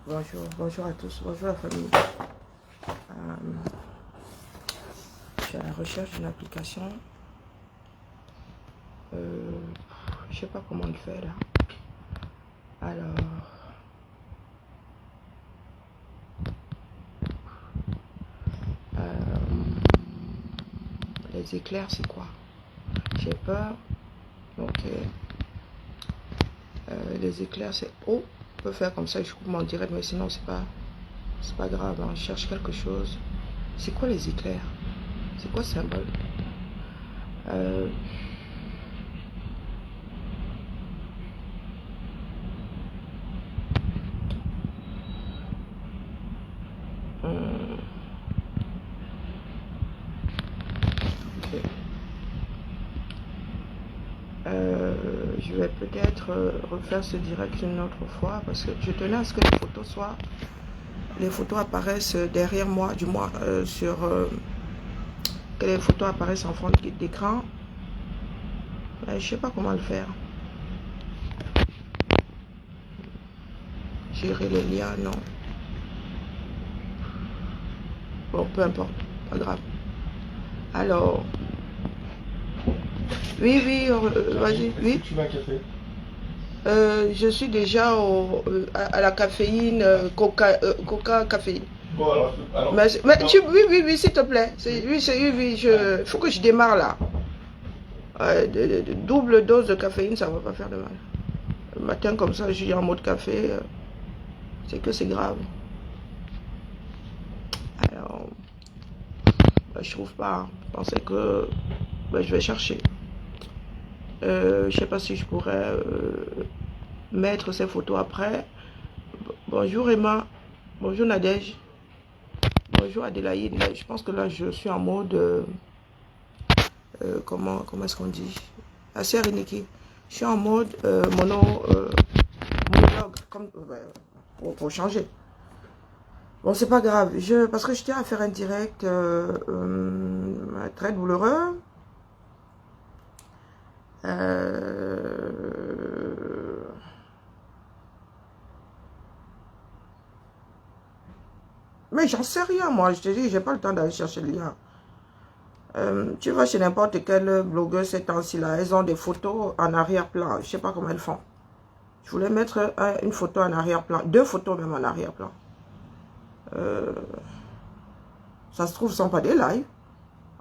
Bonjour, bonjour à tous, bonjour la famille. Je suis à la recherche d'une application. Je sais pas comment le faire là. Alors, les éclairs, c'est quoi? J'ai peur. Donc, les éclairs, c'est oh, on peut faire comme ça. Je coupe mon direct, mais sinon c'est pas grave. Hein. Je cherche quelque chose. C'est quoi les éclairs? C'est quoi ce symbole? Ok. Je vais peut-être refaire ce direct une autre fois parce que je tenais à ce que les photos apparaissent derrière moi, du moins que les photos apparaissent en fond d'écran. Je sais pas comment le faire. Gérer les liens, non. Bon, peu importe, pas grave. Alors, oui, vas-y, oui. Tu veux un café? Je suis déjà à la caféine, coca caféine. Bon, alors Mais oui, s'il te plaît. Oui, faut que je démarre là. Double dose de caféine, ça va pas faire de mal. Le matin, comme ça, je suis en mode café. C'est que c'est grave. Alors, je trouve pas. Hein. Je pensais que je vais chercher. Je sais pas si je pourrais mettre ces photos après. Bonjour Emma. Bonjour Nadège. Bonjour Adélaïde. Je pense que là, je suis en mode... comment est-ce qu'on dit? Assez Reniki. Je suis en mode monologue. Comme, pour changer. Bon, c'est pas grave. Parce que je tiens à faire un direct très douloureux. Mais j'en sais rien, moi. Je te dis, j'ai pas le temps d'aller chercher le lien. Tu vas chez n'importe quelle blogueuse ces temps-ci là, elles ont des photos en arrière-plan. Je sais pas comment elles font. Je voulais mettre une photo en arrière-plan, 2 photos même en arrière-plan. Ça se trouve, ce sont pas des lives.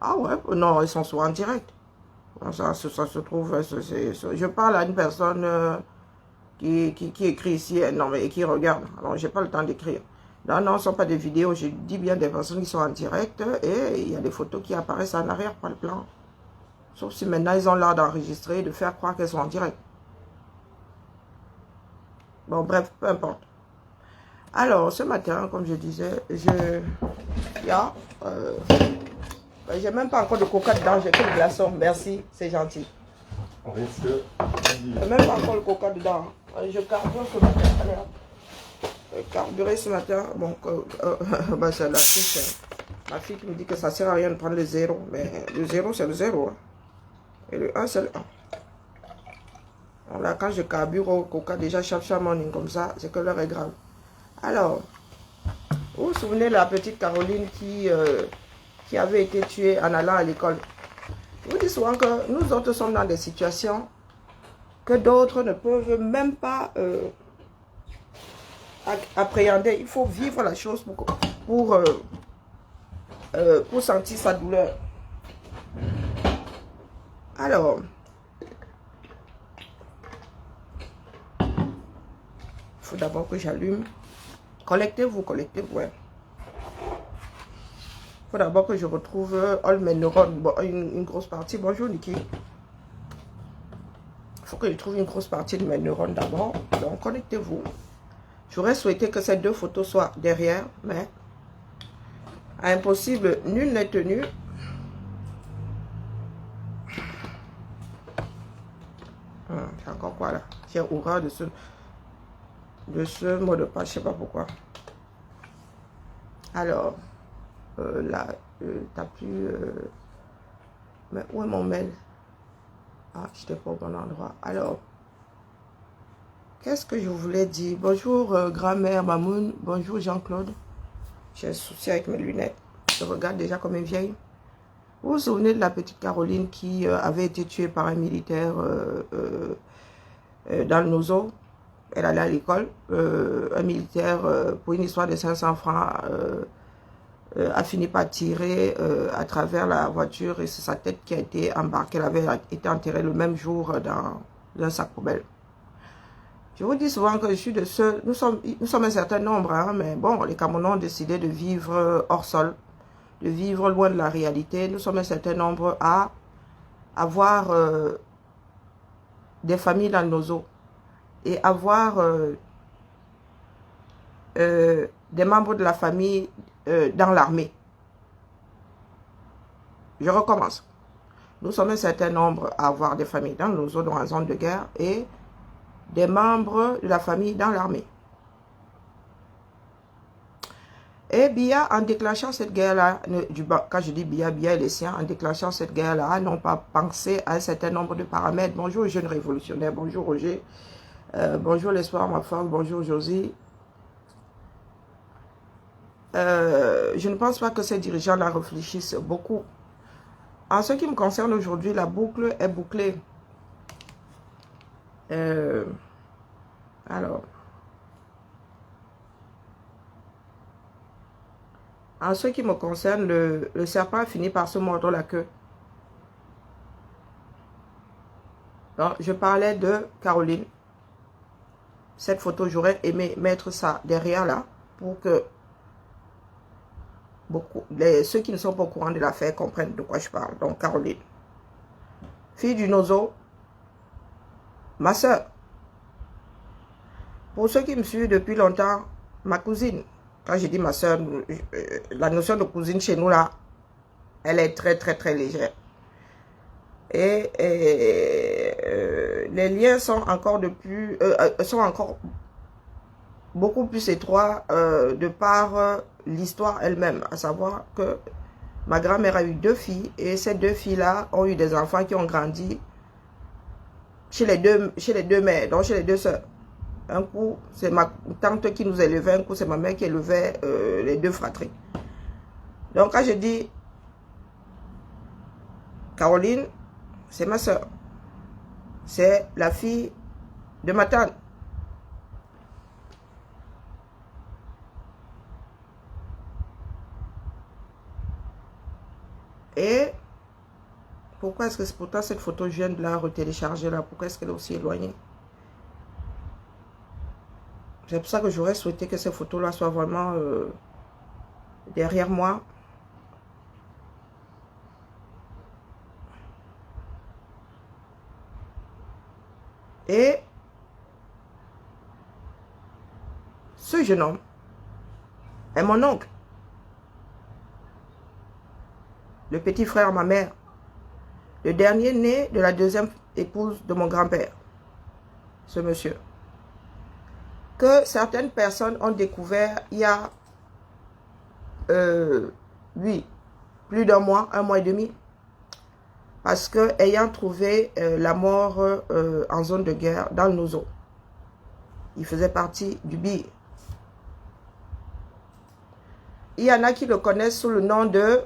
Ah ouais, non, ils sont souvent en direct. Ça se trouve, je parle à une personne qui écrit ici, non mais qui regarde. Alors, j'ai pas le temps d'écrire. Non, ce ne sont pas des vidéos, je dis bien des personnes qui sont en direct et il y a des photos qui apparaissent en arrière-plan. Sauf si maintenant ils ont l'art d'enregistrer, de faire croire qu'elles sont en direct. Bon, bref, peu importe. Alors, ce matin, comme je disais, j'ai même pas encore de coca dedans, j'ai que le glaçon. Merci, c'est gentil. On risque. J'ai même pas encore le coca dedans. Je carbure ce matin. Allez, carburé ce matin. Bon, c'est la fille. Ma fille qui me dit que ça sert à rien de prendre le 0. Mais le 0, c'est le 0. Hein. Et le 1, c'est le 1. Donc là, quand je carbure au coca, déjà, chaque morning comme ça, c'est que l'heure est grave. Alors, vous vous souvenez de la petite Caroline qui avait été tuée en allant à l'école? Je vous dis souvent que nous autres sommes dans des situations que d'autres ne peuvent même pas appréhender. Il faut vivre la chose pour sentir sa douleur. Alors, il faut d'abord que j'allume. Connectez-vous, ouais. Il faut d'abord que je retrouve all mes neurones, une grosse partie. Bonjour Niki. Il faut que je trouve une grosse partie de mes neurones d'abord. Donc, connectez-vous. J'aurais souhaité que ces 2 photos soient derrière, mais impossible, nul n'est tenu. C'est encore quoi là? J'ai horreur de ce mot de passe, je sais pas pourquoi. Alors, là, t'as pu... mais où est mon mail? Ah, j'étais pas au bon endroit. Alors, Qu'est-ce que je voulais dire? Bonjour grand-mère Mamoun. Bonjour Jean-Claude. J'ai un souci avec mes lunettes. Je regarde déjà comme une vieille. Vous vous souvenez de la petite Caroline qui avait été tuée par un militaire dans le Nozo? Elle allait à l'école. Un militaire, pour une histoire de 500 francs, a fini par tirer à travers la voiture et c'est sa tête qui a été embarquée. Elle avait été enterrée le même jour dans un sac poubelle. Je vous dis souvent que je suis de ceux, nous sommes un certain nombre, hein, mais bon, les Camerounais ont décidé de vivre hors sol, de vivre loin de la réalité. Nous sommes un certain nombre à avoir des familles dans nos eaux et avoir des membres de la famille dans l'armée. Je recommence. Nous sommes un certain nombre à avoir des familles dans nos eaux, dans la zone de guerre, et des membres de la famille dans l'armée. Et Biya, en déclenchant cette guerre-là, quand je dis Biya, Biya et les siens, en déclenchant cette guerre-là, n'ont pas pensé à un certain nombre de paramètres. Bonjour jeunes révolutionnaires, bonjour Roger, bonjour l'espoir, ma force, bonjour Josie. Je ne pense pas que ces dirigeants-là réfléchissent beaucoup. En ce qui me concerne aujourd'hui, la boucle est bouclée. Alors, en ce qui me concerne, le serpent a fini par se mordre la queue. Donc, je parlais de Caroline. Cette photo, j'aurais aimé mettre ça derrière là pour que ceux qui ne sont pas au courant de l'affaire comprennent de quoi je parle. Donc, Caroline, fille du Nozo, ma soeur. Pour ceux qui me suivent depuis longtemps, ma cousine. Quand je dis ma soeur, la notion de cousine chez nous là, elle est très très très légère. Et les liens sont encore beaucoup plus étroits de par l'histoire elle-même. À savoir que ma grand-mère a eu 2 filles et ces 2 filles-là ont eu des enfants qui ont grandi chez les deux mères, donc chez les 2 sœurs. Un coup, c'est ma tante qui nous élevait, un coup, c'est ma mère qui élevait les 2 fratries. Donc, quand je dis Caroline, c'est ma soeur. C'est la fille de ma tante. Et pourquoi est-ce que c'est pourtant cette photo, je viens de la retélécharger là? Pourquoi est-ce qu'elle est aussi éloignée? C'est pour ça que j'aurais souhaité que ces photos-là soient vraiment derrière moi. Et ce jeune homme est mon oncle. Le petit frère de ma mère. Le dernier né de la 2e épouse de mon grand-père. Ce monsieur. Que certaines personnes ont découvert il y a plus d'un mois, 1 mois et demi. Parce que ayant trouvé la mort en zone de guerre dans le Nozo, il faisait partie du BI. Il y en a qui le connaissent sous le nom de,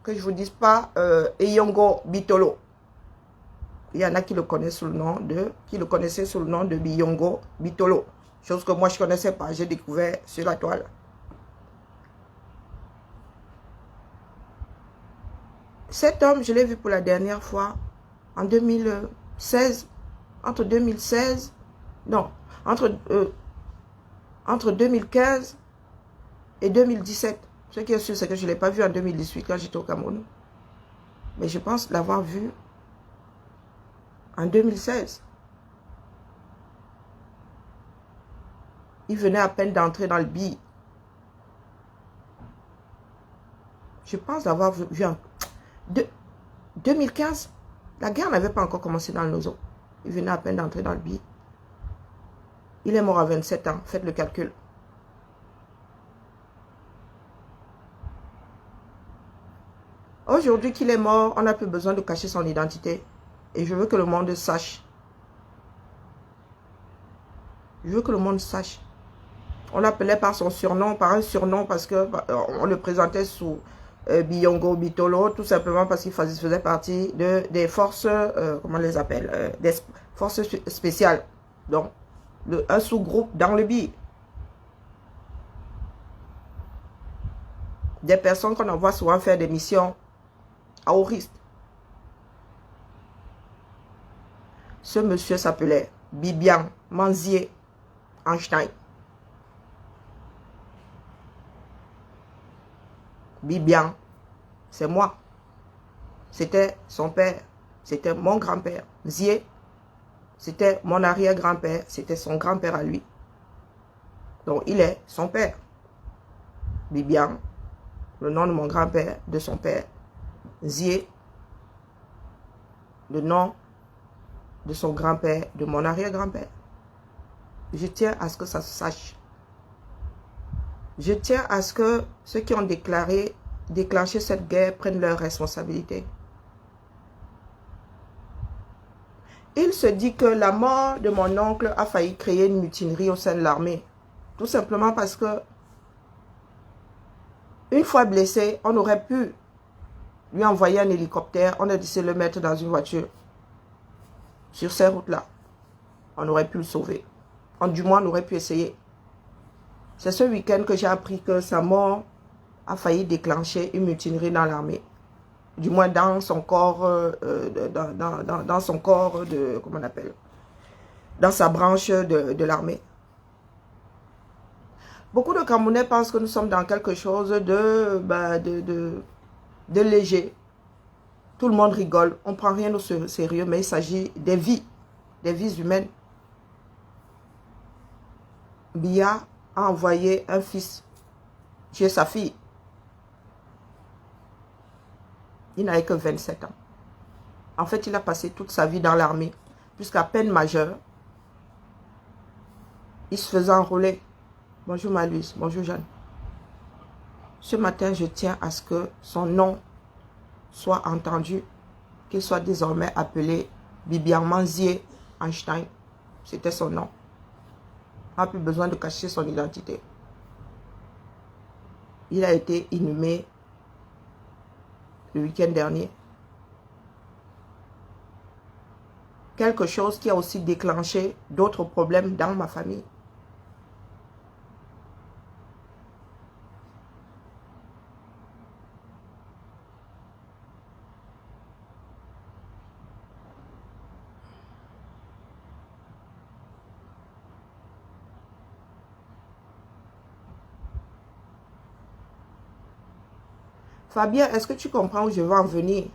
que je ne vous dise pas, Eyongo Bitolo. Il y en a qui le connaissent sous le nom de, qui le connaissaient sous le nom de Biyongo Bitolo. Chose que moi je ne connaissais pas, j'ai découvert sur la toile. Cet homme, je l'ai vu pour la dernière fois en 2016, entre 2016, non, entre 2015 et 2017. Ce qui est sûr, c'est que je ne l'ai pas vu en 2018 quand j'étais au Cameroun. Mais je pense l'avoir vu en 2016. Il venait à peine d'entrer dans le BI. Je pense l'avoir vu en 2015. La guerre n'avait pas encore commencé dans le Nozo. Il venait à peine d'entrer dans le BI. Il est mort à 27 ans. Faites le calcul. Aujourd'hui qu'il est mort, on n'a plus besoin de cacher son identité. Et je veux que le monde sache Je veux que le monde sache. On l'appelait par son surnom, par un surnom parce que on le présentait sous Biyongo Bitolo, tout simplement parce qu'il faisait partie des forces, comment on les appelle, des forces spéciales. Donc, un sous-groupe dans le BI. Des personnes qu'on envoie souvent faire des missions à haut risque. Ce monsieur s'appelait Bibian Manzier Einstein. Bibian, c'est moi. C'était son père. C'était mon grand-père. Zier, c'était mon arrière-grand-père. C'était son grand-père à lui. Donc, il est son père. Bibian, le nom de mon grand-père, de son père. Zier, le nom de son grand-père, de mon arrière-grand-père. Je tiens à ce que ça se sache. Je tiens à ce que ceux qui ont déclenché cette guerre prennent leurs responsabilités. Il se dit que la mort de mon oncle a failli créer une mutinerie au sein de l'armée. Tout simplement parce que, une fois blessé, on aurait pu lui envoyer un hélicoptère, on a décidé de le mettre dans une voiture. Sur ces routes-là, on aurait pu le sauver. Du moins, on aurait pu essayer. C'est ce week-end que j'ai appris que sa mort a failli déclencher une mutinerie dans l'armée. Du moins dans son corps, dans son corps de, comment on appelle, dans sa branche de l'armée. Beaucoup de Camerounais pensent que nous sommes dans quelque chose de léger. Tout le monde rigole, on ne prend rien au sérieux, mais il s'agit des vies humaines. Biya a envoyé un fils chez sa fille. Il n'avait que 27 ans. En fait, il a passé toute sa vie dans l'armée. Jusqu'à peine majeur, il se faisait enrôler. Bonjour Maluise, bonjour Jeanne. Ce matin, je tiens à ce que son nom soit entendu, qu'il soit désormais appelé Bibian Manzier Einstein. C'était son nom. On n'a plus besoin de cacher son identité. Il a été inhumé le week-end dernier. Quelque chose qui a aussi déclenché d'autres problèmes dans ma famille. Fabien, est-ce que tu comprends où je veux en venir?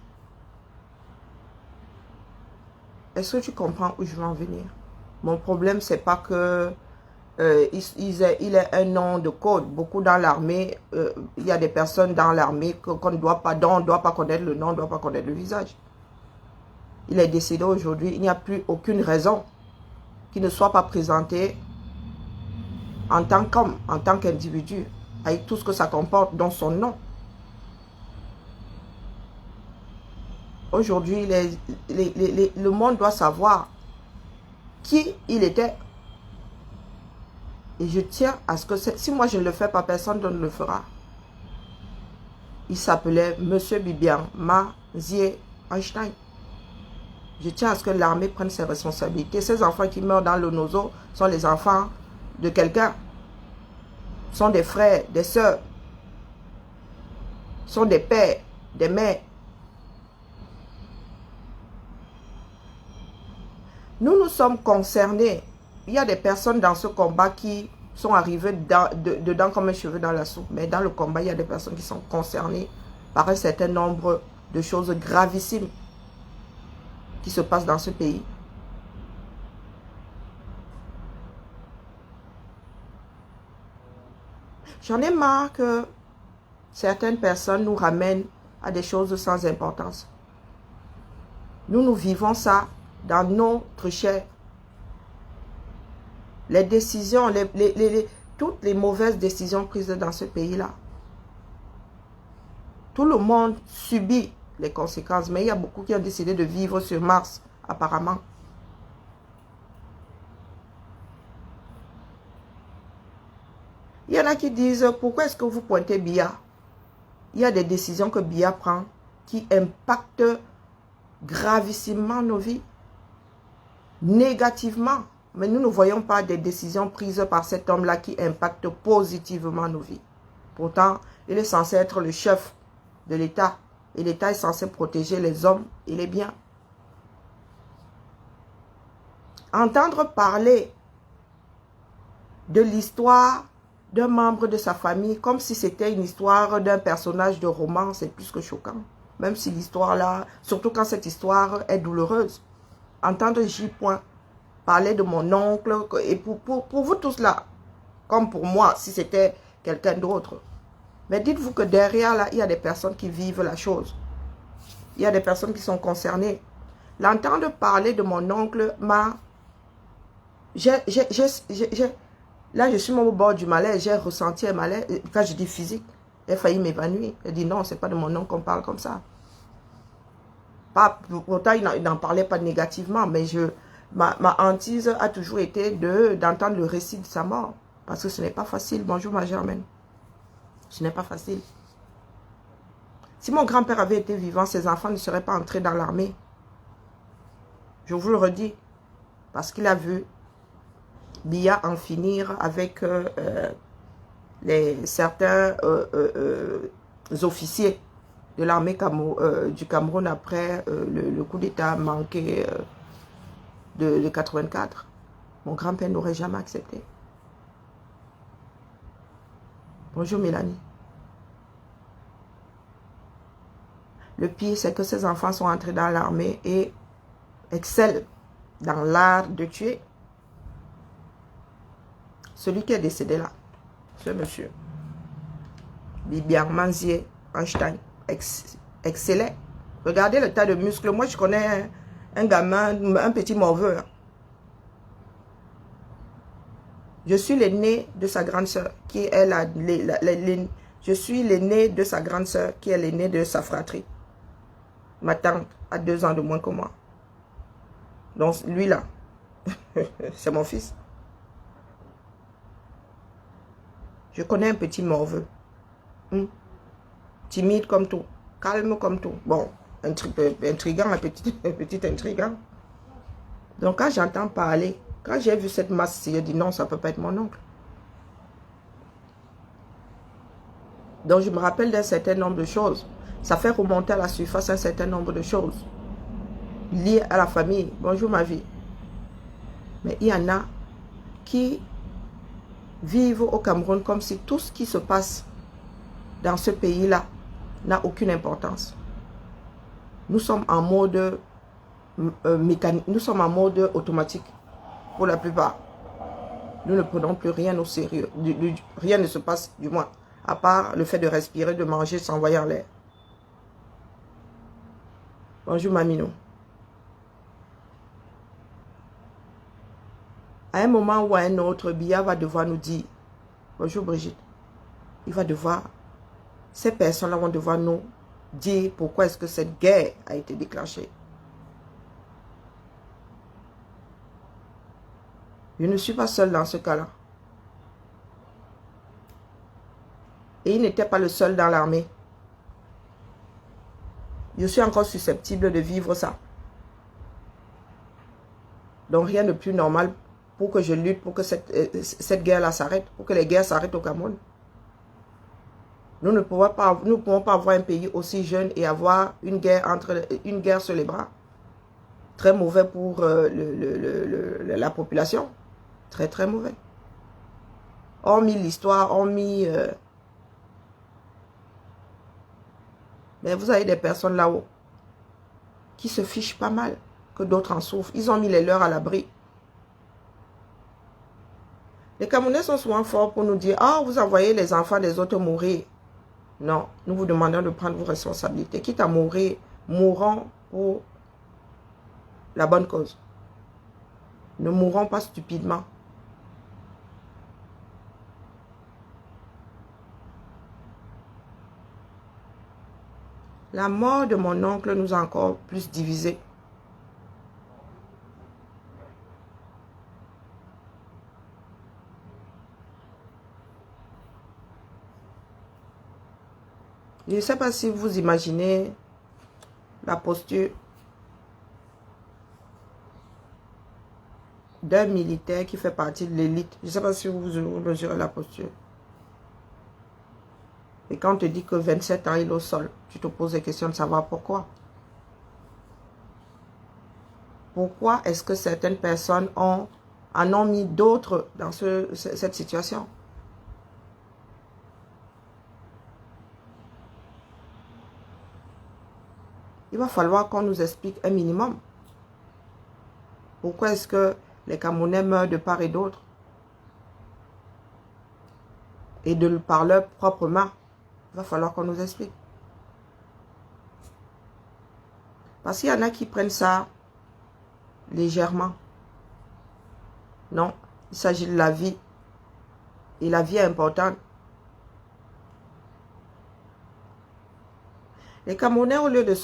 Est-ce que tu comprends où je veux en venir? Mon problème, c'est pas que il est un nom de code. Beaucoup dans l'armée, il y a des personnes dans l'armée qu'on ne doit pas, dont on ne doit pas connaître le nom, on ne doit pas connaître le visage. Il est décédé aujourd'hui. Il n'y a plus aucune raison qu'il ne soit pas présenté en tant qu'homme, en tant qu'individu, avec tout ce que ça comporte dans son nom. Aujourd'hui, le monde doit savoir qui il était. Et je tiens à ce que, si moi je ne le fais pas, personne ne le fera. Il s'appelait Monsieur Bibian Manzier Einstein. Je tiens à ce que l'armée prenne ses responsabilités. Ces enfants qui meurent dans le nozo sont les enfants de quelqu'un. Sont des frères, des sœurs. Sont des pères, des mères. Nous sommes concernés. Il y a des personnes dans ce combat qui sont arrivées dedans comme un cheveu dans la soupe. Mais dans le combat, il y a des personnes qui sont concernées par un certain nombre de choses gravissimes qui se passent dans ce pays. J'en ai marre que certaines personnes nous ramènent à des choses sans importance. Nous vivons ça dans notre chair. Les décisions, toutes les mauvaises décisions prises dans ce pays-là. Tout le monde subit les conséquences, mais il y a beaucoup qui ont décidé de vivre sur Mars, apparemment. Il y en a qui disent, pourquoi est-ce que vous pointez Biya? Il y a des décisions que Biya prend qui impactent gravissimement nos vies, négativement. Mais nous ne voyons pas des décisions prises par cet homme-là qui impactent positivement nos vies. Pourtant, il est censé être le chef de l'État. Et l'État est censé protéger les hommes et les biens. Entendre parler de l'histoire d'un membre de sa famille comme si c'était une histoire d'un personnage de roman, c'est plus que choquant. Même si l'histoire là, surtout quand cette histoire est douloureuse. Entendre J. parler de mon oncle, et pour vous tous là, comme pour moi, si c'était quelqu'un d'autre. Mais dites-vous que derrière là, il y a des personnes qui vivent la chose. Il y a des personnes qui sont concernées. L'entendre parler de mon oncle m'a... Là, je suis même au bord du malaise. J'ai ressenti un malaise. Quand je dis physique, j'ai failli m'évanouir. J'ai dit non, c'est pas de mon oncle qu'on parle comme ça. Pas, pourtant, il n'en parlait pas négativement, mais ma hantise a toujours été d'entendre le récit de sa mort. Parce que ce n'est pas facile. Bonjour, ma Germaine. Ce n'est pas facile. Si mon grand-père avait été vivant, ses enfants ne seraient pas entrés dans l'armée. Je vous le redis. Parce qu'il a vu Biya en finir avec certains officiers de l'armée du Cameroun après le coup d'État manqué de 84. Mon grand-père n'aurait jamais accepté. Bonjour Mélanie. Le pire, c'est que ces enfants sont entrés dans l'armée et excellent dans l'art de tuer. Celui qui est décédé là, ce monsieur, Bibian Manzier Einstein, excellent. Regardez le tas de muscles. Moi, je connais un gamin, un petit morveux. Je suis l'aîné de sa grande sœur, qui est je suis l'aîné de sa grande sœur, qui est l'aîné de sa fratrie. Ma tante a 2 ans de moins que moi. Donc, lui là, c'est mon fils. Je connais un petit morveux. Timide comme tout. Calme comme tout. Bon, intriguant, un petit intriguant. Donc, quand j'entends parler, quand j'ai vu cette masse, j'ai dit non, ça ne peut pas être mon oncle. Donc, je me rappelle d'un certain nombre de choses. Ça fait remonter à la surface un certain nombre de choses liées à la famille. Bonjour ma vie. Mais il y en a qui vivent au Cameroun comme si tout ce qui se passe dans ce pays-là n'a aucune importance. Nous sommes en mode mécanique, nous sommes en mode automatique pour la plupart. Nous ne prenons plus rien au sérieux. Rien ne se passe, du moins, à part le fait de respirer, de manger, s'envoyer en l'air. Bonjour Mamino. À un moment ou à un autre, Biya va devoir nous dire, bonjour Brigitte, il va devoir, ces personnes-là vont devoir nous dire pourquoi est-ce que cette guerre a été déclenchée. Je ne suis pas seul dans ce cas-là. Et il n'était pas le seul dans l'armée. Je suis encore susceptible de vivre ça. Donc rien de plus normal pour que je lutte, pour que cette guerre-là s'arrête, pour que les guerres s'arrêtent au Cameroun. Nous ne pouvons pas avoir un pays aussi jeune et avoir une guerre sur les bras. Très mauvais pour la population. Très, très mauvais. Hormis l'histoire, hormis... mais vous avez des personnes là-haut qui se fichent pas mal, que d'autres en souffrent. Ils ont mis les leurs à l'abri. Les Camerounais sont souvent forts pour nous dire « Ah, vous envoyez les enfants des autres mourir. » Non, nous vous demandons de prendre vos responsabilités. Quitte à mourir, mourons pour la bonne cause. Ne mourons pas stupidement. La mort de mon oncle nous a encore plus divisés. Je ne sais pas si vous imaginez la posture d'un militaire qui fait partie de l'élite. Je ne sais pas si vous mesurez la posture. Et quand on te dit que 27 ans, il est au sol, tu te poses la question de savoir pourquoi. Pourquoi est-ce que certaines personnes en ont mis d'autres dans cette situation? Il va falloir qu'on nous explique un minimum. Pourquoi est-ce que les Camerounais meurent de part et d'autre? Et par leur propre main. Il va falloir qu'on nous explique. Parce qu'il y en a qui prennent ça légèrement. Non, il s'agit de la vie. Et la vie est importante. Les Camerounais, au lieu de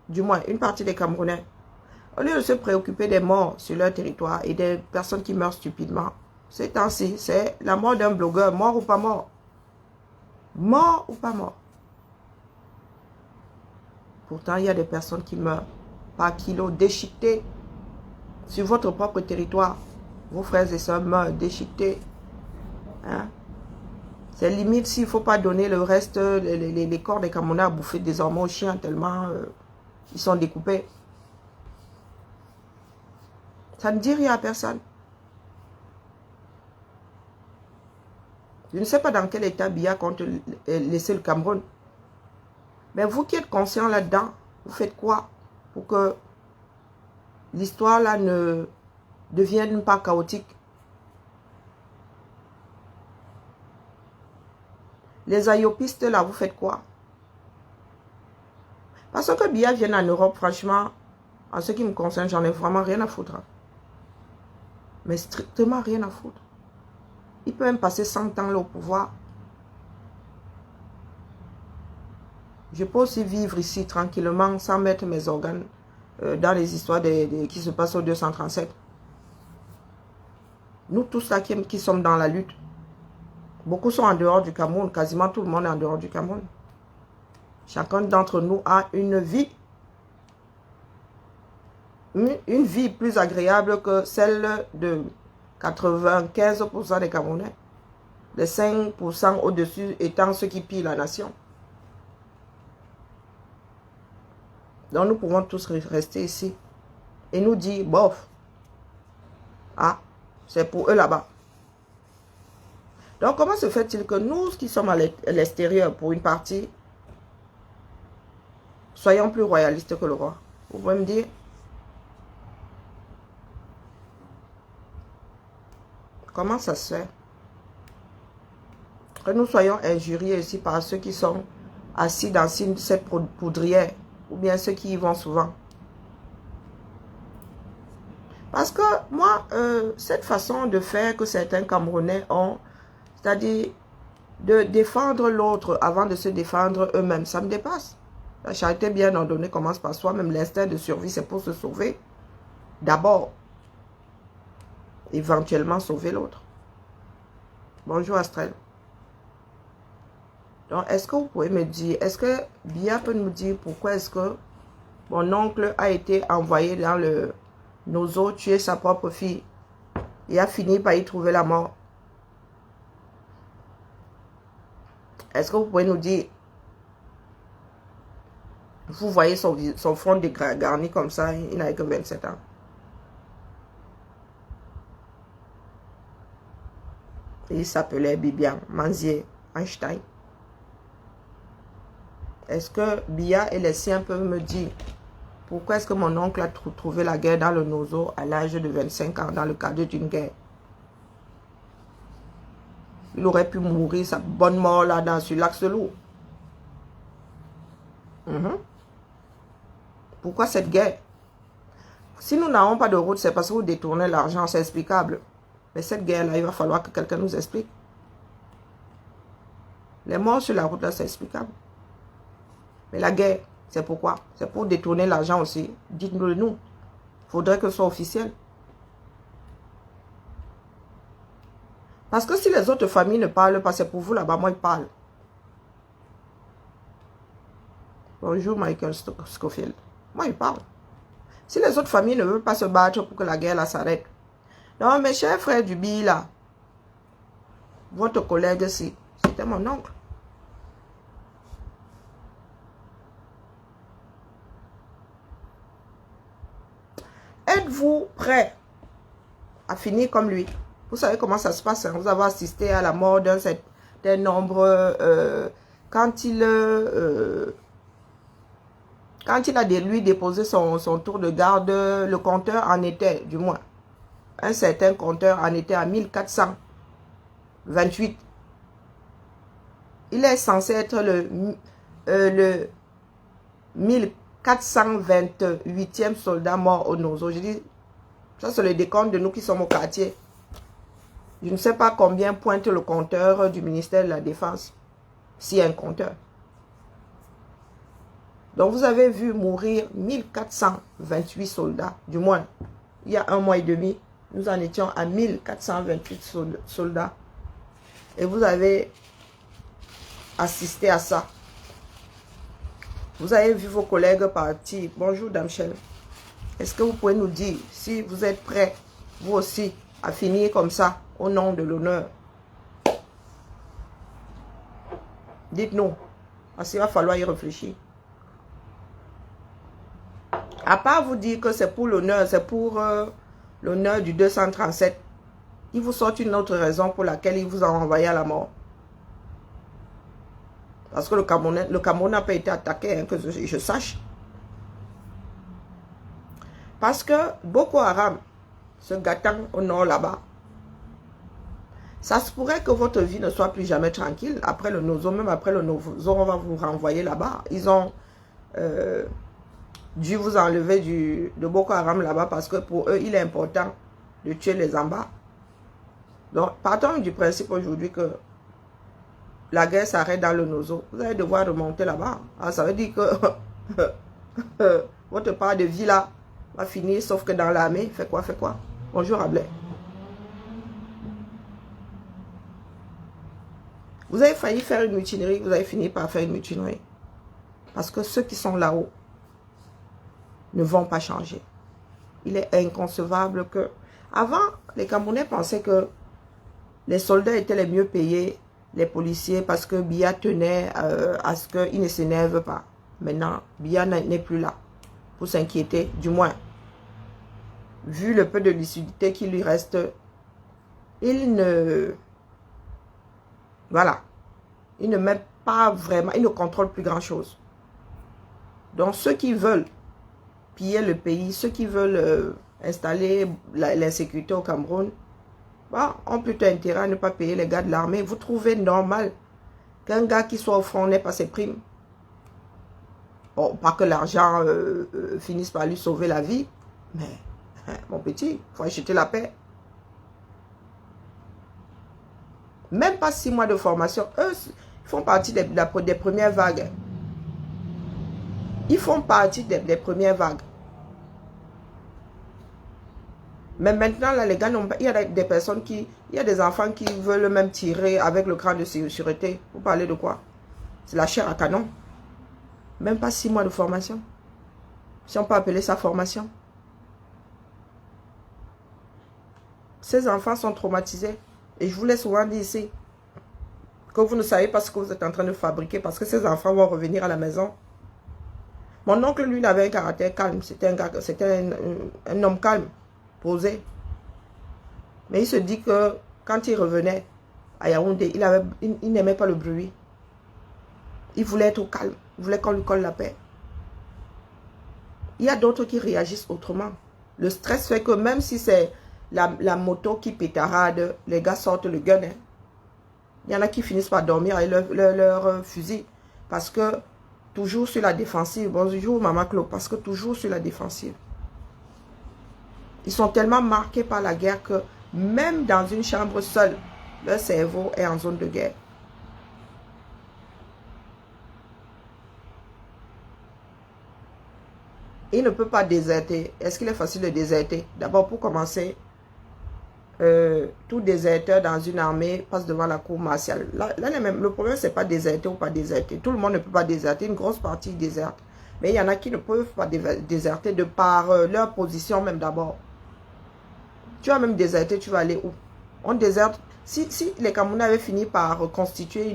du moins une partie des Camerounais, au lieu de se préoccuper des morts sur leur territoire et des personnes qui meurent stupidement, ces temps-ci, c'est la mort d'un blogueur, mort ou pas mort. Mort ou pas mort. Pourtant, il y a des personnes qui meurent par kilo, déchiquetées sur votre propre territoire. Vos frères et sœurs meurent déchiquetés. Hein? C'est limite s'il ne faut pas donner le reste, les corps des Camerounais à bouffer désormais aux chiens tellement ils sont découpés. Ça ne dit rien à personne. Je ne sais pas dans quel état Biya compte laisser le Cameroun. Mais vous qui êtes conscient là-dedans, vous faites quoi pour que l'histoire là ne devienne pas chaotique? Les ayopistes là, vous faites quoi? Parce que Biya vienne en Europe, franchement, en ce qui me concerne, j'en ai vraiment rien à foutre. Mais strictement rien à foutre. Il peut même passer 100 ans là au pouvoir. Je peux aussi vivre ici tranquillement sans mettre mes organes dans les histoires qui se passent au 237. Nous tous là qui sommes dans la lutte, beaucoup sont en dehors du Cameroun, quasiment tout le monde est en dehors du Cameroun. Chacun d'entre nous a une vie plus agréable que celle de 95% des Camerounais. Les 5% au-dessus étant ceux qui pillent la nation. Donc nous pouvons tous rester ici et nous dire, bof, ah, c'est pour eux là-bas. Donc comment se fait-il que nous qui sommes à l'extérieur pour une partie, soyons plus royalistes que le roi? Vous pouvez me dire? Comment ça se fait que nous soyons injuriés ici par ceux qui sont assis dans cette poudrière ou bien ceux qui y vont souvent? Parce que moi, cette façon de faire que certains Camerounais ont, c'est-à-dire de défendre l'autre avant de se défendre eux-mêmes, ça me dépasse. La charité bien ordonnée commence par soi-même. L'instinct de survie, c'est pour se sauver. D'abord, éventuellement sauver l'autre. Bonjour Astrel. Donc, est-ce que vous pouvez me dire, est-ce que Biya peut nous dire pourquoi est-ce que mon oncle a été envoyé dans le Nozo tuer sa propre fille et a fini par y trouver la mort? Est-ce que vous pouvez nous dire, vous voyez son front dégarni comme ça, il n'avait que 27 ans. Et il s'appelait Bibian Manzier Einstein. Est-ce que Biya et les siens peuvent me dire pourquoi est-ce que mon oncle a trouvé la guerre dans le Nozo à l'âge de 25 ans dans le cadre d'une guerre? Il aurait pu mourir sa bonne mort là sur l'axe lourd. Pourquoi cette guerre? Si nous n'avons pas de route, c'est parce que vous détournez l'argent, c'est explicable. Mais cette guerre-là, il va falloir que quelqu'un nous explique. Les morts sur la route, là, c'est explicable. Mais la guerre, c'est pourquoi? C'est pour détourner l'argent aussi. Dites-nous-le nous. Il faudrait que ce soit officiel. Parce que si les autres familles ne parlent pas, c'est pour vous là-bas, moi, ils parlent. Bonjour Michael Scofield. Moi, il parle. Si les autres familles ne veulent pas se battre pour que la guerre là s'arrête. Non, mes chers frères du BI là, votre collègue si, c'était mon oncle. Êtes-vous prêt à finir comme lui? Vous savez comment ça se passe, hein? Vous avez assisté à la mort d'un certain nombre quand il a lui déposé son tour de garde, le compteur en était, du moins, un certain compteur en était à 1428. Il est censé être le 1428e soldat mort au Nozo. Je dis, ça c'est le décompte de nous qui sommes au quartier. Je ne sais pas combien pointe le compteur du ministère de la Défense, s'il y a un compteur. Donc vous avez vu mourir 1428 soldats, du moins, il y a 1 mois et demi, nous en étions à 1428 soldats. Et vous avez assisté à ça. Vous avez vu vos collègues partir. Bonjour Damchel. Est-ce que vous pouvez nous dire si vous êtes prêts, vous aussi, à finir comme ça, au nom de l'honneur? Dites-nous. Parce qu'il va falloir y réfléchir. À part vous dire que c'est pour l'honneur, c'est pour l'honneur du 237, il vous sort une autre raison pour laquelle il vous a envoyé à la mort. Parce que le Cameroun n'a pas été attaqué, hein, que je sache. Parce que Boko Haram, ce gâtant au nord là-bas, ça se pourrait que votre vie ne soit plus jamais tranquille. Après le Nozo, même après le Nozo, on va vous renvoyer là-bas. Ils ont dû vous enlever de Boko Haram là-bas parce que pour eux, il est important de tuer les Amba. Donc, partons du principe aujourd'hui que la guerre s'arrête dans le Nozo. Vous allez devoir remonter là-bas. Ah, ça veut dire que votre part de vie là va finir, sauf que dans l'armée, fait quoi? Bonjour Ablais. Vous avez failli faire une mutinerie, vous avez fini par faire une mutinerie. Parce que ceux qui sont là-haut ne vont pas changer. Il est inconcevable que... Avant, les Camerounais pensaient que les soldats étaient les mieux payés, les policiers, parce que Biya tenait à ce qu'ils ne s'énervent pas. Maintenant, Biya n'est plus là pour s'inquiéter, du moins. Vu le peu de lucidité qui lui reste, il ne... Voilà. Il ne met pas vraiment, il ne contrôle plus grand-chose. Donc, ceux qui veulent piller le pays, ceux qui veulent installer l'insécurité au Cameroun, bah, ont plutôt intérêt à ne pas payer les gars de l'armée. Vous trouvez normal qu'un gars qui soit au front n'ait pas ses primes? Bon, pas que l'argent finisse par lui sauver la vie, mais mon petit, il faut acheter la paix. Même pas 6 mois de formation. Eux, ils font partie des premières vagues. Ils font partie des premières vagues. Mais maintenant, là, les gars, il y a des personnes qui... Il y a des enfants qui veulent même tirer avec le cran de sûreté. Vous parlez de quoi? C'est la chair à canon. Même pas 6 mois de formation. Si on peut appeler ça formation. Ces enfants sont traumatisés. Et je vous l'ai souvent dit ici, que vous ne savez pas ce que vous êtes en train de fabriquer parce que ces enfants vont revenir à la maison. Mon oncle, lui, il avait un caractère calme. C'était un homme calme, posé. Mais il se dit que quand il revenait à Yaoundé, il n'aimait pas le bruit. Il voulait être au calme. Il voulait qu'on lui colle la paix. Il y a d'autres qui réagissent autrement. Le stress fait que même si c'est la moto qui pétarade, les gars sortent le gun. Hein. Il y en a qui finissent par dormir avec leur fusil. Parce que toujours sur la défensive. Bonjour Maman Claude. Parce que toujours sur la défensive. Ils sont tellement marqués par la guerre que même dans une chambre seule, leur cerveau est en zone de guerre. Il ne peut pas déserter. Est-ce qu'il est facile de déserter? D'abord, pour commencer, tout déserteur dans une armée passe devant la cour martiale. Là le problème, c'est pas déserter ou pas déserter. Tout le monde ne peut pas déserter, une grosse partie déserte. Mais il y en a qui ne peuvent pas déserter de par leur position même d'abord. Tu vas même déserter, tu vas aller où? On déserte. Si les Camerounais avaient fini par constituer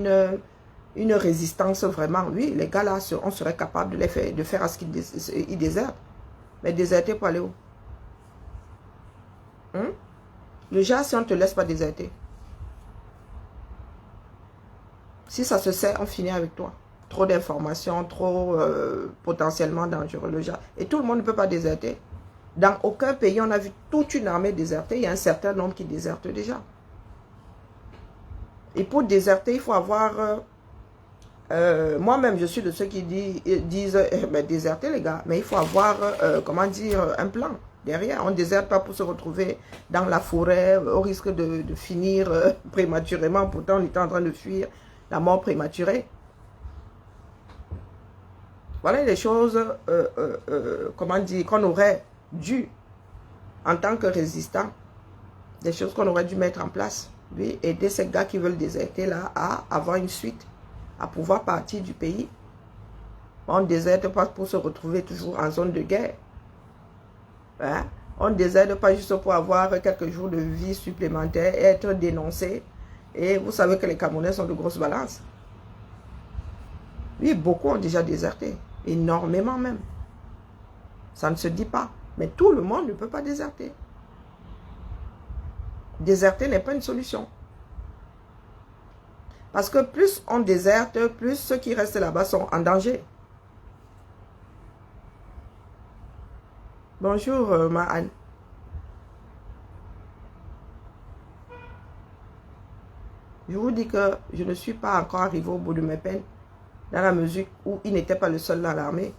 une résistance vraiment, oui, les gars là, on serait capable de faire à ce qu'ils désertent. Mais déserter pour aller où? Le genre, si on ne te laisse pas déserter. Si ça se sait, on finit avec toi. Trop d'informations, trop potentiellement dangereux. Le genre. Et tout le monde ne peut pas déserter. Dans aucun pays, on a vu toute une armée déserter. Il y a un certain nombre qui désertent déjà. Et pour déserter, il faut avoir... moi-même, je suis de ceux qui disent déserter les gars. Mais il faut avoir, comment dire, un plan derrière. On ne déserte pas pour se retrouver dans la forêt au risque de finir prématurément. Pourtant, on était en train de fuir la mort prématurée. Voilà les choses, comment dire, qu'on aurait dû, en tant que résistant, des choses qu'on aurait dû mettre en place. Oui, aider ces gars qui veulent déserter là à avoir une suite, à pouvoir partir du pays. On ne déserte pas pour se retrouver toujours en zone de guerre. Hein? On ne déserte pas juste pour avoir quelques jours de vie supplémentaires, être dénoncé. Et vous savez que les Camerounais sont de grosses balances. Oui, beaucoup ont déjà déserté. Énormément même. Ça ne se dit pas. Mais tout le monde ne peut pas déserter. Déserter n'est pas une solution. Parce que plus on déserte, plus ceux qui restent là-bas sont en danger. Bonjour, ma Anne. Je vous dis que je ne suis pas encore arrivé au bout de mes peines, dans la mesure où il n'était pas le seul dans l'armée.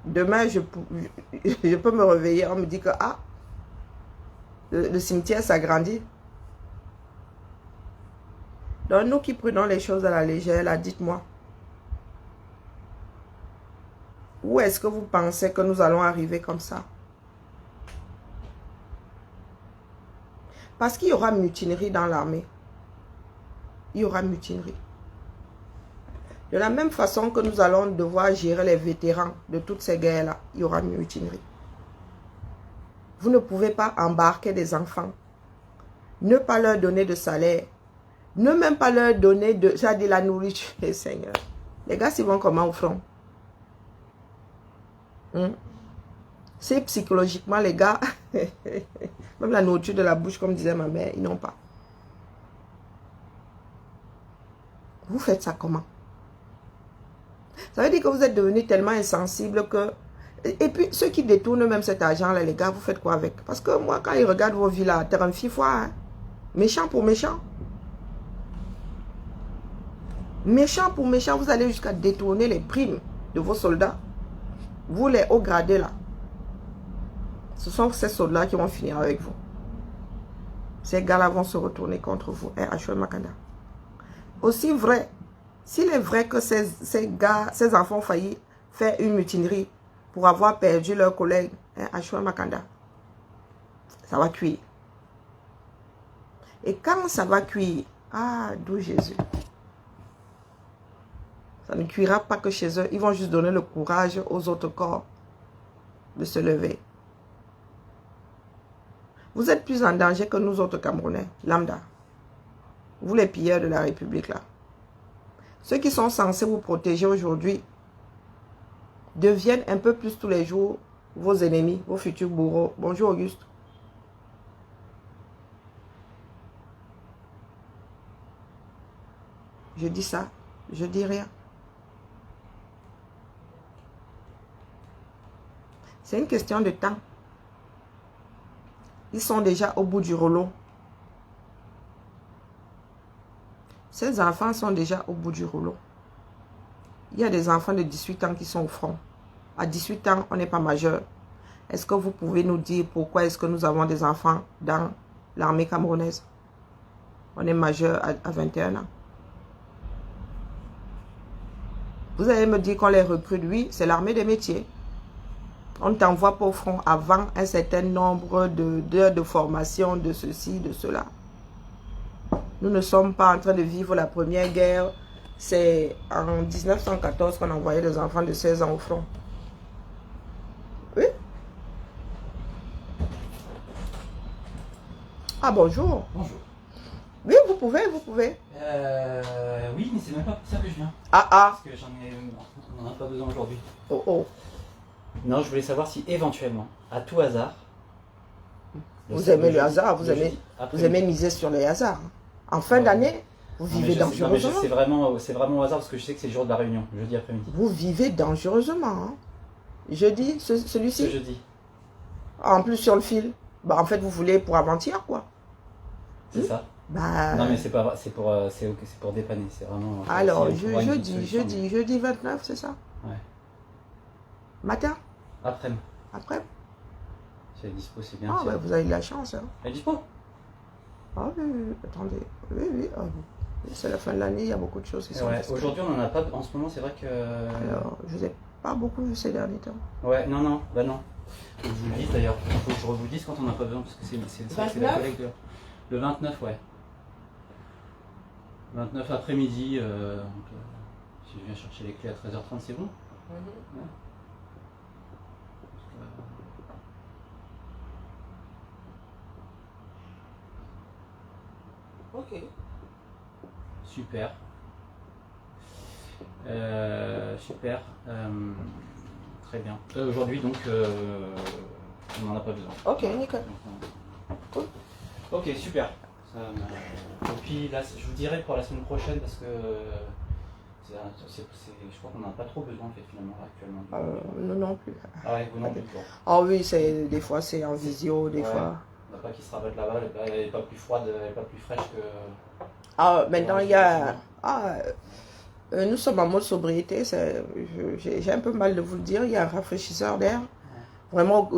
Demain, je peux me réveiller, on me dit que ah, le cimetière s'agrandit. Donc nous qui prenons les choses à la légère, là, dites-moi, où est-ce que vous pensez que nous allons arriver comme ça? Parce qu'il y aura mutinerie dans l'armée. Il y aura mutinerie. De la même façon que nous allons devoir gérer les vétérans de toutes ces guerres-là, il y aura mutinerie. Vous ne pouvez pas embarquer des enfants, ne pas leur donner de salaire, ne même pas leur donner de la nourriture. Seigneur. Les gars, ils vont comment au front? C'est psychologiquement, les gars, même la nourriture de la bouche, comme disait ma mère, ils n'ont pas. Vous faites ça comment? Ça veut dire que vous êtes devenus tellement insensibles que... Et puis, ceux qui détournent même cet argent-là, les gars, vous faites quoi avec? Parce que moi, quand ils regardent vos vies là, t'es un fifois, hein? Méchant pour méchant. Méchant pour méchant, vous allez jusqu'à détourner les primes de vos soldats. Vous, les hauts gradés là. Ce sont ces soldats qui vont finir avec vous. Ces gars-là vont se retourner contre vous. H.O. Makanda. Aussi vrai, s'il est vrai que ces gars, ces enfants ont failli faire une mutinerie pour avoir perdu leurs collègues, H.O. Makanda, ça va cuire. Et quand ça va cuire, ah, d'où Jésus. Ça ne cuira pas que chez eux. Ils vont juste donner le courage aux autres corps de se lever. Vous êtes plus en danger que nous autres Camerounais, lambda. Vous les pilleurs de la République là. Ceux qui sont censés vous protéger aujourd'hui deviennent un peu plus tous les jours vos ennemis, vos futurs bourreaux. Bonjour Auguste. Je dis ça, je dis rien. C'est une question de temps. Ils sont déjà au bout du rouleau. Ces enfants sont déjà au bout du rouleau. Il y a des enfants de 18 ans qui sont au front. À 18 ans, on n'est pas majeur. Est-ce que vous pouvez nous dire pourquoi est-ce que nous avons des enfants dans l'armée camerounaise? On est majeur à 21 ans. Vous allez me dire qu'on les recrute. Oui, c'est l'armée des métiers. On ne t'envoie pas au front avant un certain nombre d'heures de formation, de ceci, de cela. Nous ne sommes pas en train de vivre la première guerre. C'est en 1914 qu'on envoyait les enfants de 16 ans au front. Oui. Ah, bonjour. Bonjour. Oui, vous pouvez. Oui, mais c'est même pas pour ça que je viens. Ah, ah. Parce que on n'en a pas besoin aujourd'hui. Oh, oh. Non, je voulais savoir si éventuellement, à tout hasard... Vous aimez le hasard, vous aimez miser sur les hasards. En fin d'année, vous vivez dangereusement. C'est vraiment au hasard parce que je sais que c'est le jour de la réunion, jeudi après-midi. Vous vivez dangereusement. Hein. Jeudi, celui-ci. Ce jeudi. En plus sur le fil. Bah, en fait, vous voulez pour avant-hier, quoi. C'est ça. Bah, non, mais c'est pour dépanner, c'est vraiment... alors, jeudi 29, c'est ça? Ouais. Matin? Après-midi. Après? Si elle est dispo, c'est bien. Ah, bah, vous avez de la chance. Hein. Elle est dispo? Ah oui, attendez. Oui. Ah, oui. C'est la fin de l'année, il y a beaucoup de choses qui sont... Ouais, aujourd'hui, on n'en a pas... En ce moment, c'est vrai que... Alors, je vous ai pas beaucoup vu ces derniers temps. Ouais, non. Faut que je vous le dise d'ailleurs. Faut que je vous le dise quand on n'a pas besoin, parce que c'est la collègue de... Le 29, ouais. 29 après-midi, si je viens chercher les clés à 13h30, c'est bon? Ouais. Ok. Super. Super. Très bien. Aujourd'hui, donc, on n'en a pas besoin. Ok, nickel. Cool. Ok, super. Et puis là, je vous dirai pour la semaine prochaine parce que je crois qu'on n'en a pas trop besoin en fait, finalement actuellement. Nous non plus. Ah ouais, vous non plus. Ah oui, des fois c'est en visio, des fois. On n'a pas qui se rabattent là-bas, elle n'est pas plus froide, elle n'est pas plus fraîche que... Ah, maintenant il y a... nous sommes en mode sobriété, j'ai un peu mal de vous le dire, il y a un rafraîchisseur d'air. Vraiment,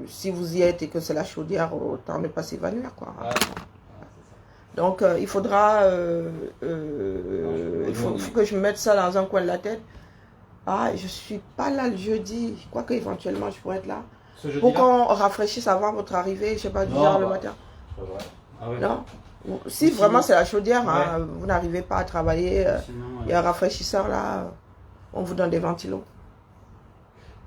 si vous y êtes et que c'est la chaudière, autant ne pas s'évanouir, quoi. Ouais. Donc, il faudra... il faut que je mette ça dans un coin de la tête. Ah, je suis pas là le jeudi. Quoique, éventuellement, je pourrais être là. Pour qu'on rafraîchisse avant votre arrivée, je sais pas, du genre le matin. Ah ouais. Non. Si vraiment c'est la chaudière, hein, vous n'arrivez pas à travailler, il y a un rafraîchisseur là, on vous donne des ventilos.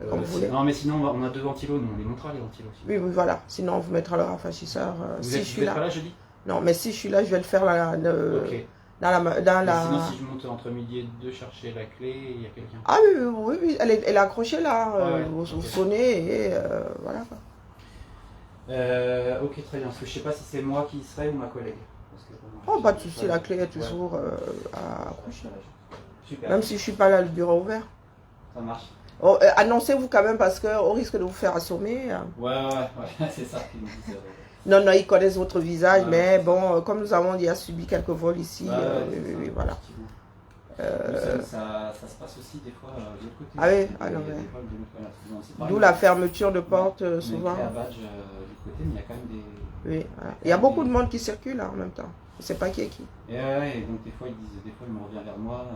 Comme vous voulez. Non, mais sinon, on a 2 ventilos, nous, on les montrera les ventilos aussi. Oui, voilà. Sinon, on vous mettra le rafraîchisseur. Vous êtes pas là jeudi? Non, mais si je suis là, je vais le faire Ok. dans la... Sinon, si je monte entre midi et 2 chercher la clé, il y a quelqu'un. Ah oui, elle est accrochée là. Vous sonnez et voilà. Ok, très bien. Parce que je sais pas si c'est moi qui y serai ou ma collègue. Parce que, Oh, pas de souci, la clé est toujours accrochée. Super. Même si je suis pas là, le bureau ouvert. Ça marche. Oh, annoncez-vous quand même parce qu'on risque de vous faire assommer. Ouais, c'est ça qu'ils nous disent. Non, ils connaissent votre visage, mais bon, comme nous avons déjà subi quelques vols ici, voilà. Ça se passe aussi des fois de l'autre côté. Ah oui, non, mais... D'où la fermeture de porte souvent. Il y a un badge du côté, mais il y a quand même des... Oui, voilà. Il y a beaucoup de monde qui circule là, en même temps. On ne sait pas qui est qui. Et donc des fois ils me reviennent vers moi.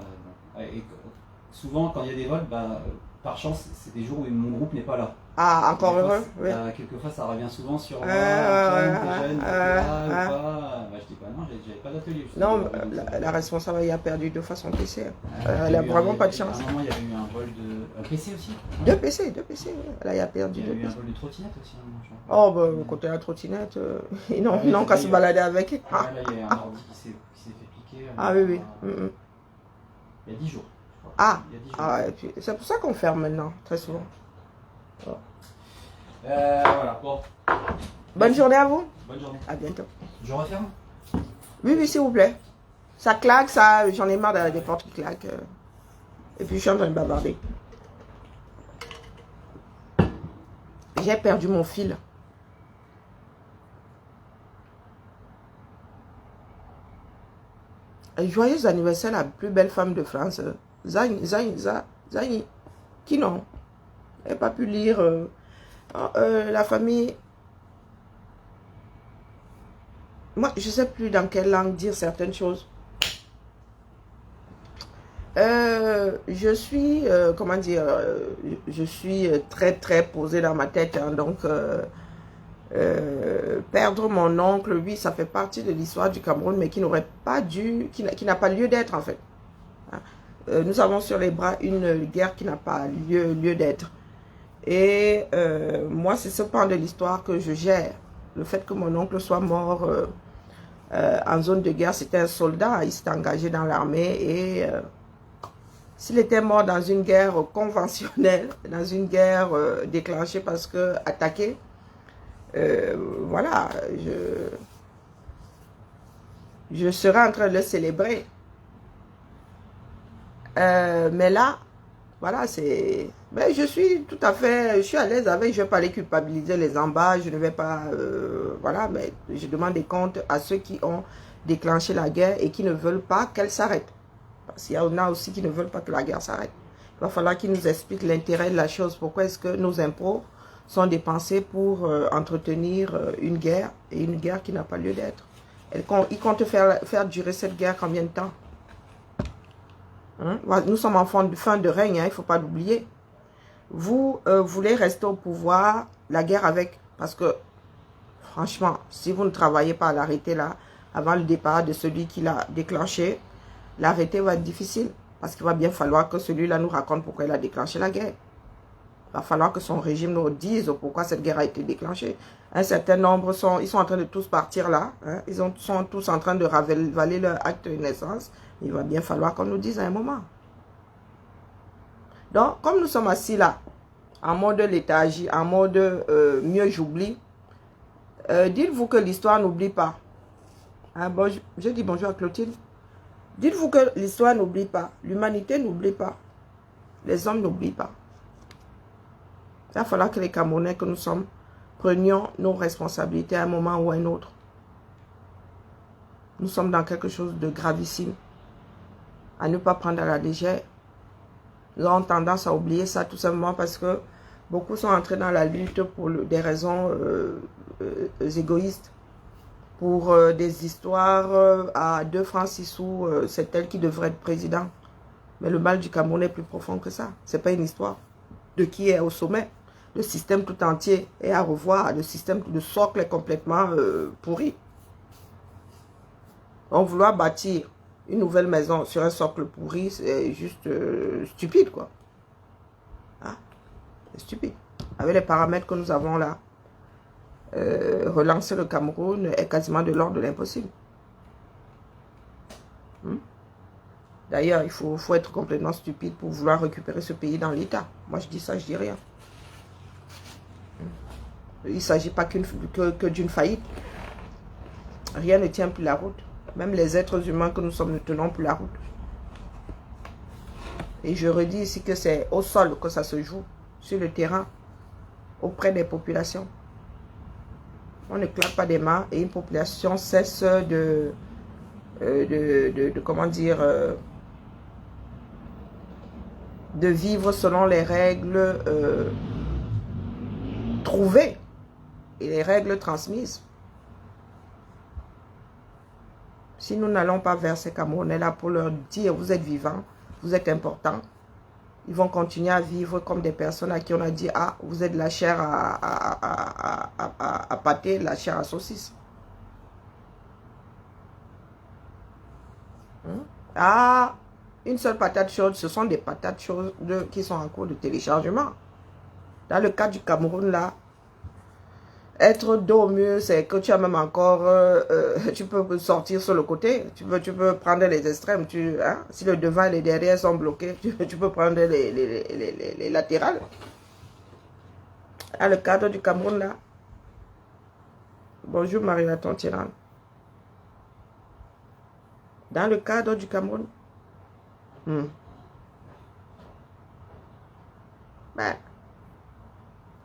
Et souvent quand il y a des vols, par chance, c'est des jours où mon groupe n'est pas là. Ah, encore heureux, oui. Quelquefois, ça revient souvent sur moi, t'es jeune, ou pas. Je dis, non, j'avais pas d'atelier. Non, la responsable a perdu 2 fois son PC. Elle a vraiment pas de chance. À un moment, il y avait eu un vol de... Un PC aussi? 2 PC, oui. Elle a perdu 2 PC. Il y a eu un vol de trottinette aussi. Oh, côté la trottinette, ils n'ont qu'à se balader avec. Là, il y a un ordi qui s'est fait piquer. Ah oui. Il y a 10 jours. Et puis c'est pour ça qu'on ferme maintenant, très souvent. Oh. Voilà, bon. Bonne journée à vous. Bonne journée. À bientôt. Je referme? Oui, s'il vous plaît. Ça claque, ça, j'en ai marre d'avoir des portes qui claquent. Et puis je suis en train de bavarder. J'ai perdu mon fil. Joyeux anniversaire à la plus belle femme de France, Zani. Qui non? Elle n'a pas pu lire la famille. Moi, je ne sais plus dans quelle langue dire certaines choses. Je suis, comment dire, je suis très très posée dans ma tête, hein, donc perdre mon oncle, oui, ça fait partie de l'histoire du Cameroun, mais qui n'aurait pas dû, qui n'a pas lieu d'être en fait. Hein. Nous avons sur les bras une guerre qui n'a pas lieu d'être. Et moi, c'est ce pan de l'histoire que je gère. Le fait que mon oncle soit mort en zone de guerre, c'était un soldat, il s'est engagé dans l'armée et s'il était mort dans une guerre conventionnelle, dans une guerre déclenchée parce que attaqué, voilà, je serais en train de le célébrer. Mais là, voilà, c'est... Mais je suis tout à fait... Je suis à l'aise avec, je ne vais pas aller culpabiliser les en bas, je ne vais pas... voilà, mais je demande des comptes à ceux qui ont déclenché la guerre et qui ne veulent pas qu'elle s'arrête. Parce qu'il y en a aussi qui ne veulent pas que la guerre s'arrête. Il va falloir qu'ils nous expliquent l'intérêt de la chose. Pourquoi est-ce que nos impôts sont dépensés pour entretenir une guerre et une guerre qui n'a pas lieu d'être. Ils comptent faire durer cette guerre combien de temps? Hein? Nous sommes en fin de règne, hein, il ne faut pas l'oublier. Vous voulez rester au pouvoir, la guerre avec... Parce que, franchement, si vous ne travaillez pas à l'arrêter là, avant le départ de celui qui l'a déclenché, l'arrêter va être difficile. Parce qu'il va bien falloir que celui-là nous raconte pourquoi il a déclenché la guerre. Il va falloir que son régime nous dise pourquoi cette guerre a été déclenchée. Un certain nombre ils sont en train de tous partir là. Hein, sont tous en train de ravaler leur acte de naissance. Il va bien falloir qu'on nous dise à un moment. Donc, comme nous sommes assis là, en mode léthargie, en mode mieux j'oublie, dites-vous que l'histoire n'oublie pas. Hein, bon, je dis bonjour à Clotilde. Dites-vous que l'histoire n'oublie pas. L'humanité n'oublie pas. Les hommes n'oublient pas. Il va falloir que les Camerounais que nous sommes prenions nos responsabilités à un moment ou à un autre. Nous sommes dans quelque chose de gravissime. À ne pas prendre à la légère. Nous avons tendance à oublier ça tout simplement parce que beaucoup sont entrés dans la lutte pour des raisons égoïstes. Pour des histoires à 2 francs 6 sous, c'est elle qui devrait être président. Mais le mal du Cameroun est plus profond que ça. Ce n'est pas une histoire de qui est au sommet. Le système tout entier est à revoir. Le système de socle est complètement pourri. Donc vouloir bâtir une nouvelle maison sur un socle pourri, c'est juste stupide, quoi. Hein? C'est stupide. Avec les paramètres que nous avons là, relancer le Cameroun est quasiment de l'ordre de l'impossible. D'ailleurs, il faut être complètement stupide pour vouloir récupérer ce pays dans l'état. Moi, je dis ça, je dis rien. Il ne s'agit pas que d'une faillite. Rien ne tient plus la route. Même les êtres humains que nous sommes ne tenons plus la route. Et je redis ici que c'est au sol que ça se joue, sur le terrain, auprès des populations. On ne claque pas des mains et une population cesse comment dire, de vivre selon les règles trouvées et les règles transmises. Si nous n'allons pas vers ces Camerounais-là pour leur dire vous êtes vivants, vous êtes importants, ils vont continuer à vivre comme des personnes à qui on a dit ah, vous êtes la chair à pâté, la chair à saucisse. Ah, une seule patate chaude, ce sont des patates chaudes qui sont en cours de téléchargement. Dans le cas du Cameroun, là, être dos au mur, c'est que tu as même encore, tu peux sortir sur le côté, tu peux prendre les extrêmes, hein, si le devant et les derrière sont bloqués, tu peux prendre les latérales. Dans le cadre du Cameroun, là, bonjour Marie-La Tontirane. Dans le cadre du Cameroun, ben,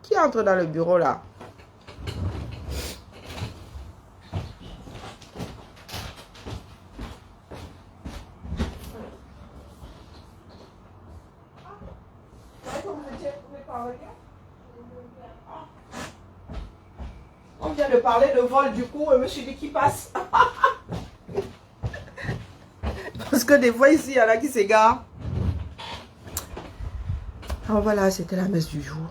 qui entre dans le bureau là? On vient de parler de vol, du coup, je me suis dit qui passe. Parce que des fois ici, il y en a qui s'égarent. Alors voilà, c'était la messe du jour.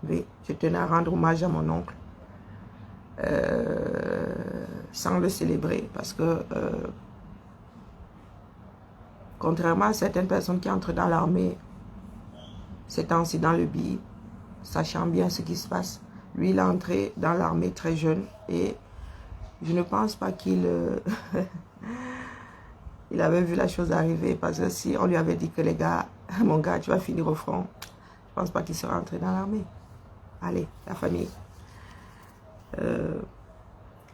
Oui, je tenais à rendre hommage à mon oncle. Sans le célébrer, parce que contrairement à certaines personnes qui entrent dans l'armée ces temps-ci dans le billet, sachant bien ce qui se passe, lui il est entré dans l'armée très jeune et je ne pense pas qu'il il avait vu la chose arriver, parce que si on lui avait dit que les gars, mon gars tu vas finir au front, je pense pas qu'il serait entré dans l'armée. Allez, la famille.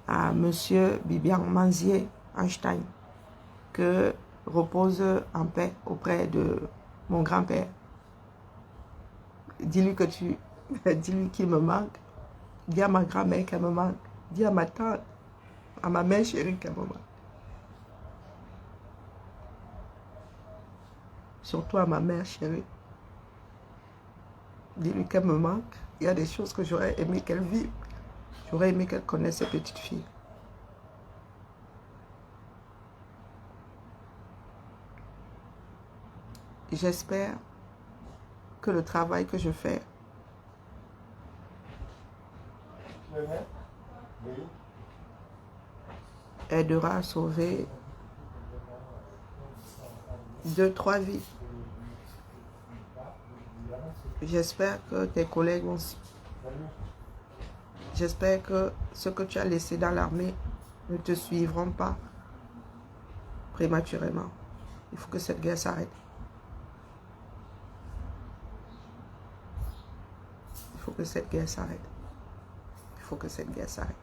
À monsieur Bibian Manzier Einstein, que repose en paix auprès de mon grand-père. Dis-lui que tu... Dis-lui qu'il me manque. Dis à ma grand-mère qu'elle me manque. Dis à ma tante, à ma mère chérie qu'elle me manque. Surtout à ma mère chérie. Dis-lui qu'elle me manque. Il y a des choses que j'aurais aimé qu'elle vive. J'aurais aimé qu'elle connaisse cette petite fille. J'espère que le travail que je fais aidera à sauver 2-3 vies. J'espère que tes collègues aussi. J'espère que ce que tu as laissé dans l'armée ne te suivront pas prématurément. Il faut que cette guerre s'arrête. Il faut que cette guerre s'arrête. Il faut que cette guerre s'arrête.